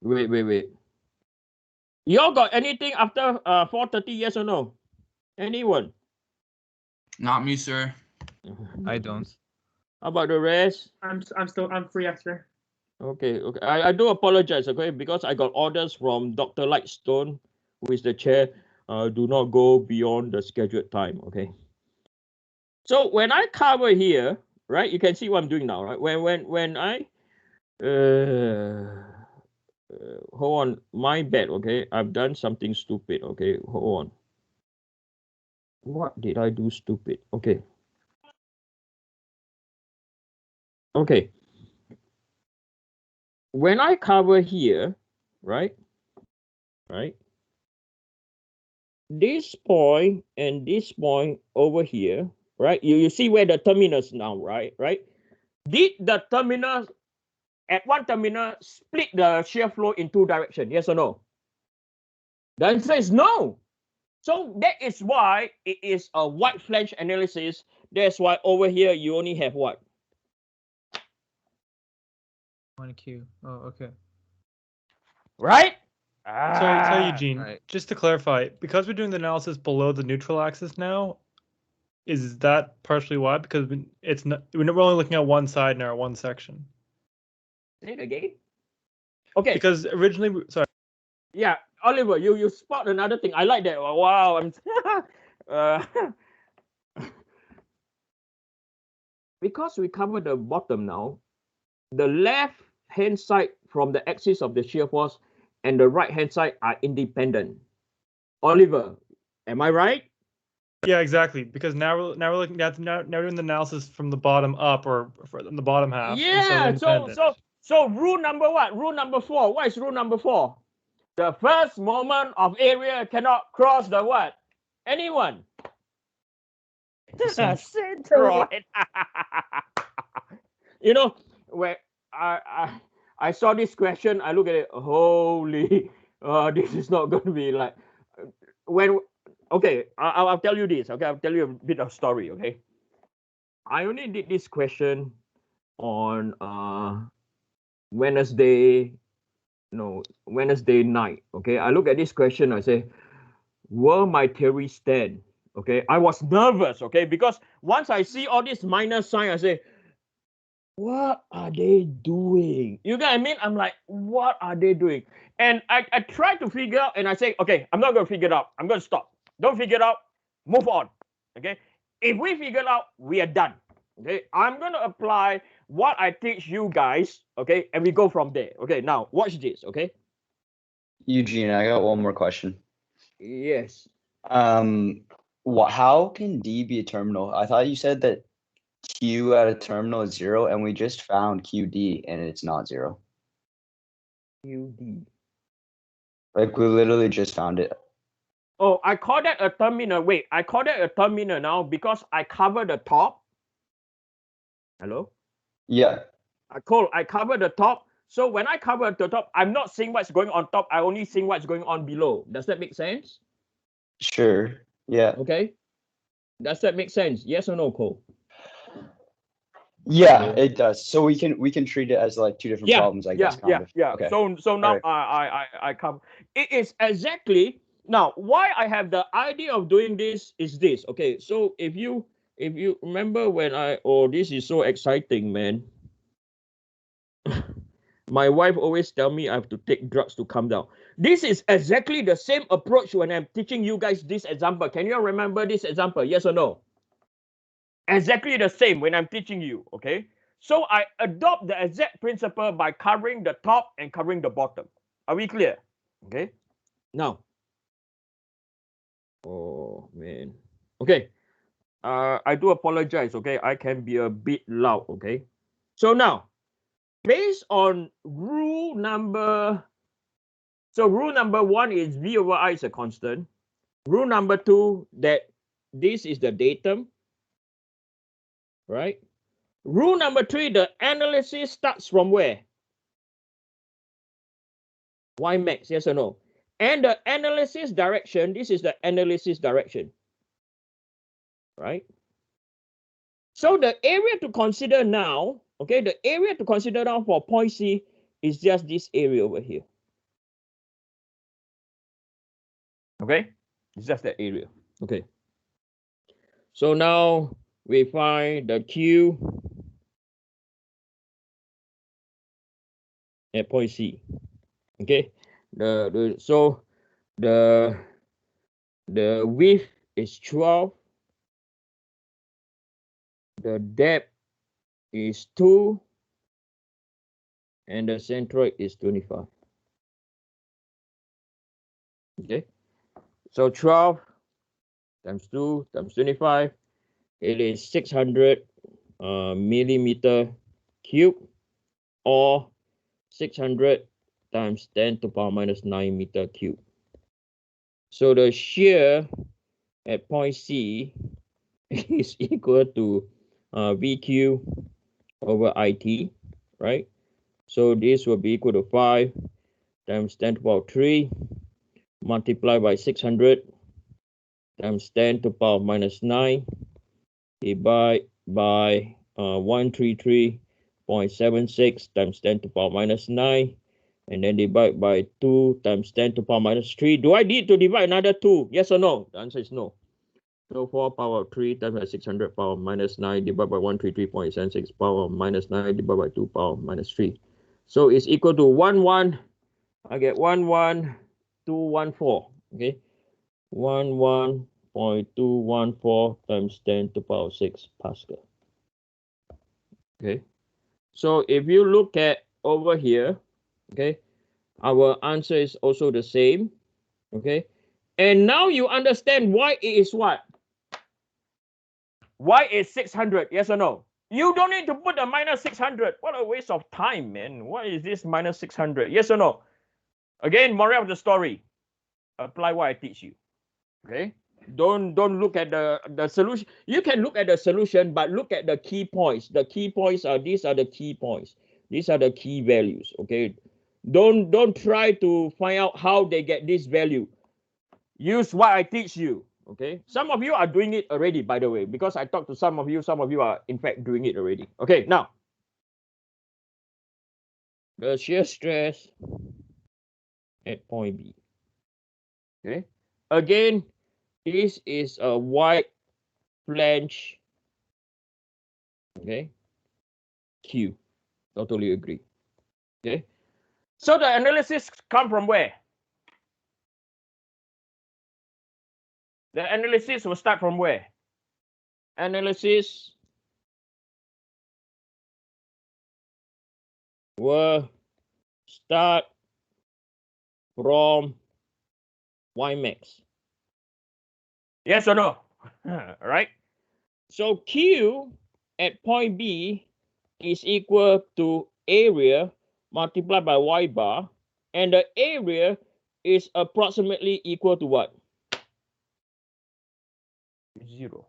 Wait. Y'all got anything after 4:30? Yes or no? Anyone? Not me, sir. I don't. How about the rest? I'm free after. Okay. I do apologize, okay, because I got orders from Dr. Lightstone, who is the chair. Do not go beyond the scheduled time, okay? So when I cover here, right, you can see what I'm doing now, right? When I hold on, my bad, okay? I've done something stupid, okay? Hold on. What did I do stupid? Okay. Okay. When I cover here, right? This point and this point over here, right? You see where the terminus now, right? Did the terminus at one terminal split the shear flow in two directions? Yes or no? The answer is no. So that is why it is a wide flange analysis. That's why over here you only have what? 1Q. Oh, okay. Right? So Eugene, right. just to clarify, because we're doing the analysis below the neutral axis now, is that partially why? Because it's not, we're only looking at one side in our one section. Say it again. Okay. Because originally, sorry. Yeah, Oliver, you spot another thing. I like that. Wow, I'm because we cover the bottom now, the left hand side from the axis of the shear force and the right hand side are independent. Oliver, am I right? Yeah, exactly. Because now we're looking at now we're doing the analysis from the bottom up or from the bottom half. Yeah. So rule number what? Rule number 4. What is rule number 4? The first moment of area cannot cross the what? Anyone? Centroid. You know, where I saw this question, I look at it, holy, this is not going to be like, when, okay, I'll tell you this, okay, I'll tell you a bit of story, okay. I only did this question on Wednesday night, okay. I look at this question, I say, will my theory stand? Okay, I was nervous, okay, because once I see all this minus sign, I say, what are they doing? You get what I mean? I'm like, what are they doing? And I try to figure out, and I say, okay, I'm not going to figure it out. I'm going to stop. Don't figure it out. Move on. Okay. If we figure it out, we are done. Okay. I'm going to apply what I teach you guys. Okay. And we go from there. Okay. Now, watch this. Okay. Eugene, I got one more question. Yes. How can D be a terminal? I thought you said that Q at a terminal is 0, and we just found QD, and it's not 0. QD. Like, we literally just found it. Oh, I call that a terminal. Wait, I call that a terminal now because I cover the top. Hello? Yeah. I cover the top. So when I cover the top, I'm not seeing what's going on top. I only seeing what's going on below. Does that make sense? Sure. Yeah. Okay. Does that make sense? Yes or no, Cole? Yeah, it does. So we can treat it as like two different problems, I guess. Yeah. Okay. So now I come. It is exactly now why I have the idea of doing this is this. Okay, so if you remember when this is so exciting, man. My wife always tell me I have to take drugs to calm down. This is exactly the same approach when I'm teaching you guys this example. Can you remember this example? Yes or no? Exactly the same when I'm teaching you, okay? So I adopt the exact principle by covering the top and covering the bottom. Are we clear? Okay. Now. Oh, man. Okay. I do apologize, okay? I can be a bit loud, okay? So now, based on rule number 1 is V over I is a constant. Rule number 2, that this is the datum, right? Rule number 3, the analysis starts from where? Y max, yes or no? And the analysis direction, this is the analysis direction, right? So the area to consider now, okay, the area to consider now for point C is just this area over here. Okay, it's just that area. Okay. So now we find the Q at point C. Okay. So the width is 12. The depth is 2. And the centroid is 25. Okay. So 12 times 2 times 25, it is 600 millimeter cube, or 600 times 10 to the power minus 9 meter cube. So the shear at point C is equal to VQ over IT, right? So this will be equal to 5 times 10 to the power 3 multiplied by 600 times 10 to the power minus 9 divided by 133.76 times 10 to the power minus 9, and then divide by 2 times 10 to the power minus 3. Do I need to divide another 2? Yes or no? The answer is no. So 4 power 3 times by 600 power minus 9 divided by 133.76 power minus 9 divided by 2 power minus 3. So it's equal to 11. I get 11214. Okay. 11.214 times 10 to the power 6 Pascal. Okay. So if you look at over here, okay, our answer is also the same. Okay. And now you understand why it is what? Why is 600? Yes or no? You don't need to put a minus 600. What a waste of time, man. What is this minus 600? Yes or no? Again, moral of the story. Apply what I teach you. Okay. Don't look at the solution. You can look at the solution, but look at the key points. The key points are, these are the key points. These are the key values. Okay. Don't try to find out how they get this value. Use what I teach you. Okay. Some of you are doing it already, by the way, because I talked to some of you are in fact doing it already. Okay. Now, the shear stress at point B. Okay. Again, this is a wide flange. Okay. Q. Totally agree. Okay. So the analysis come from where? The analysis will start from where? Analysis will start from Y max. Yes or no? All right. So Q at point B is equal to area multiplied by Y bar, and the area is approximately equal to what? 0.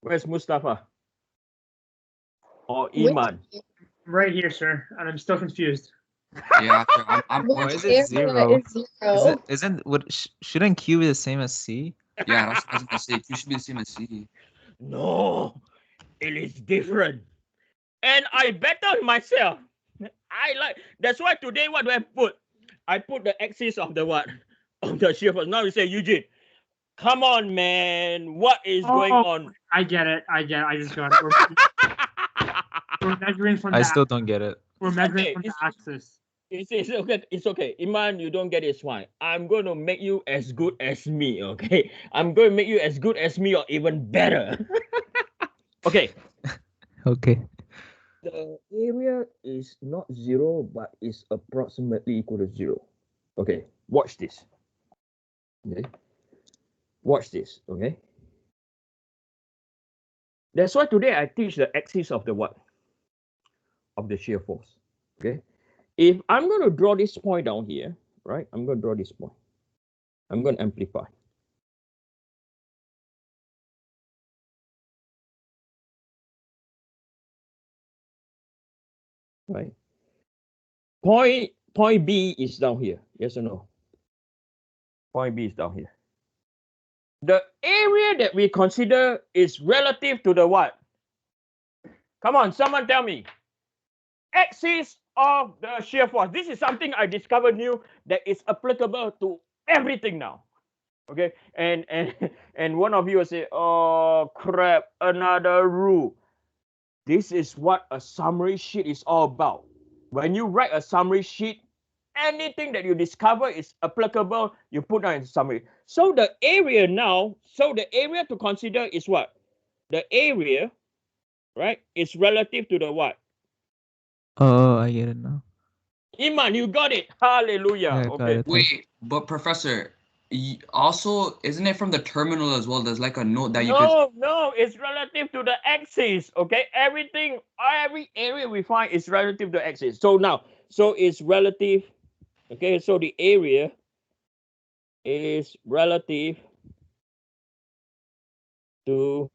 Where's Mustafa? Or Iman? Right here, sir. And I'm still confused. Yeah, sure. I'm Why once is again- it 0? Zero. Shouldn't Q be the same as C? Yeah, that's what I was gonna say. Q should be the same as C. No, it is different. And I bet on myself. That's why today what do I put? I put the axis of the what? Of the shear force. Now you say, Eugene, come on, man. What is going on? I get it. I just got it. We're measuring from I the still don't get it. We're measuring okay, from the it's- axis. It's okay. It's okay. Iman, you don't get it, fine. I'm going to make you as good as me, okay? I'm going to make you as good as me or even better. Okay. Okay. The area is not 0, but is approximately equal to 0. Okay, watch this. Okay. Watch this, okay? That's why today I teach the axis of the what? Of the shear force. Okay. If I'm going to draw this point down here, right? I'm going to draw this point. I'm going to amplify. Right. Point B is down here. Yes or no? Point B is down here. The area that we consider is relative to the what? Come on, someone tell me. Axis of the shear force. This is something I discovered new that is applicable to everything now. Okay, and one of you will say, oh crap, another rule. This is what a summary sheet is all about. When you write a summary sheet, anything that you discover is applicable, you put down in summary. So the area now, the area to consider is what? The area, right, is relative to the what? Oh, I get it now. Iman, you got it. Hallelujah. Yeah, I got Okay. it. Wait, but Professor, also, isn't it from the terminal as well? There's like a note that you could. No, it's relative to the axis. Okay, every area we find is relative to axis. So now, it's relative. Okay, so the area is relative to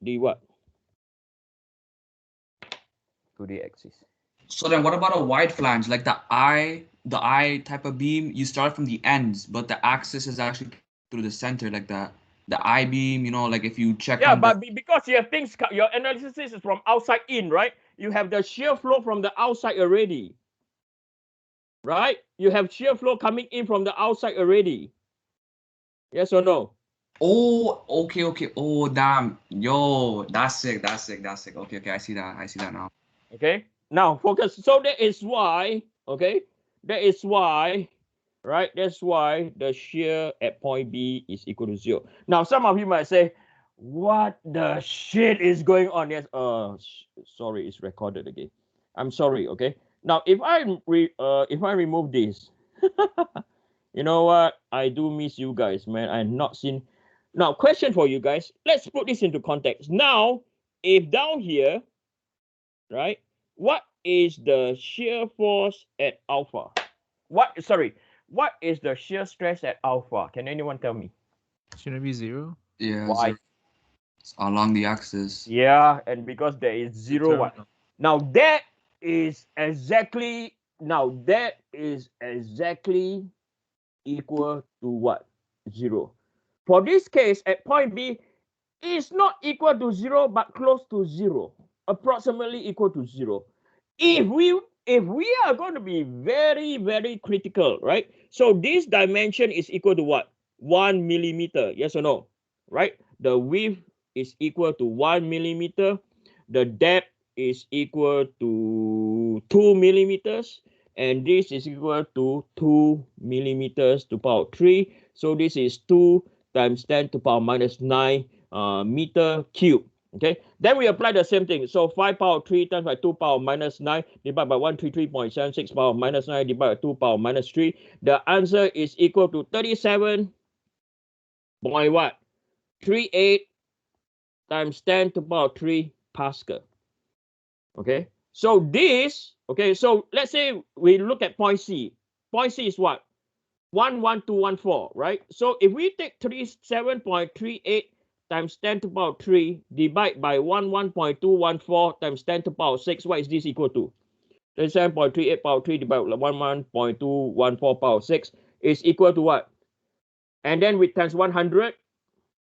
the what? To the axis. So then what about a wide flange? Like the I type of beam, you start from the ends, but the axis is actually through the center, like the I beam, you know, like if you check Yeah, on but because you have things, your analysis is from outside in, right? You have the shear flow from the outside already. Right? You have shear flow coming in from the outside already. Yes or no? Oh, okay. Oh, damn. Yo, that's sick. Okay, I see that now. Okay, now focus. So that is why, okay, that is why, right? That's why the shear at point B is equal to 0. Now, some of you might say, what the shit is going on? Yes, sorry, it's recorded again. I'm sorry, okay? Now, if I remove this, you know what? I do miss you guys, man. I have not seen. Now, question for you guys. Let's put this into context. Now, if down here, right, what is the shear force at alpha? What is the shear stress at alpha? Can anyone tell me? Shouldn't it be 0? Yeah. Why? It's along the axis. Yeah, and because there is 0 what? Now that is exactly equal to what? 0. For this case, at point B, it's not equal to 0, but close to 0, approximately equal to 0. If we are going to be very, very critical, right? So this dimension is equal to what? 1 millimeter, yes or no? Right? The width is equal to 1 millimeter. The depth is equal to 2 millimeters. And this is equal to 2 millimeters to power 3. So this is 2 times 10 to power minus 9 meter cube. Okay, then we apply the same thing. So 5 power 3 times by 2 power minus 9 divided by 133.76 power minus 9 divided by 2 power minus 3. The answer is equal to 37.38 times 10 to power 3 Pascal. Okay, so this, okay, so let's say we look at point C. Point C is what? 11214, right? So if we take 37.38 times 10 to the power 3 divide by 11.214 times 10 to the power 6, what is this equal to? 37.38 power 3 divided by 11.214 power 6 is equal to what? And then we times 100,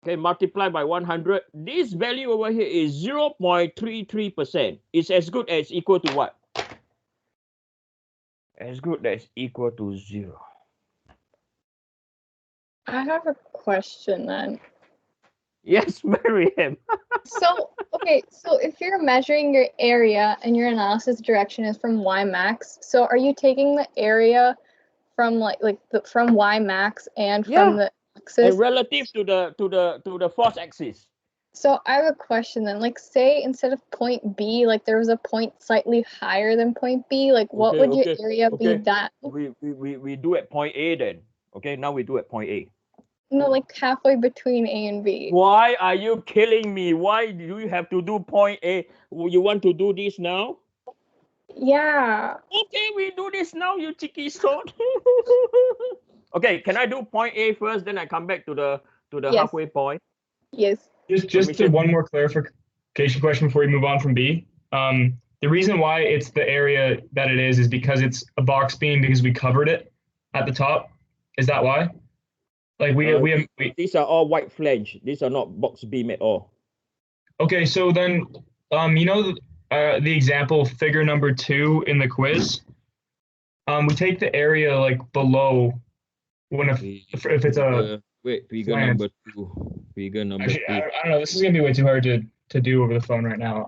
okay, multiply by 100. This value over here is 0.33%. It's as good as equal to what? As good as equal to 0. I have a question then. Yes, Miriam. So, okay, so if you're measuring your area and your analysis direction is from Y max, so are you taking the area from from Y max and from the axis? And relative to the force axis. So I have a question then. Like, say instead of point B, like there was a point slightly higher than point B, like what would your area be that? We do at point A then. Okay, now we do at point A. No, like halfway between A and B. Why are you killing me? Why do you have to do point A? You want to do this now? Yeah. Okay, we do this now, you cheeky sod. Okay, can I do point A first, then I come back to the Yes. halfway point? Yes. Just one more clarification question before we move on from B. The reason why it's the area that it is because it's a box beam because we covered it at the top. Is that why? Like we These are all white flange. These are not box beam at all. Okay, so then you know the example figure number 2 in the quiz we take the area like below if it's a figure flange. number 2. Figure number Actually, 2. I don't know. This is gonna be way too hard to do over the phone right now.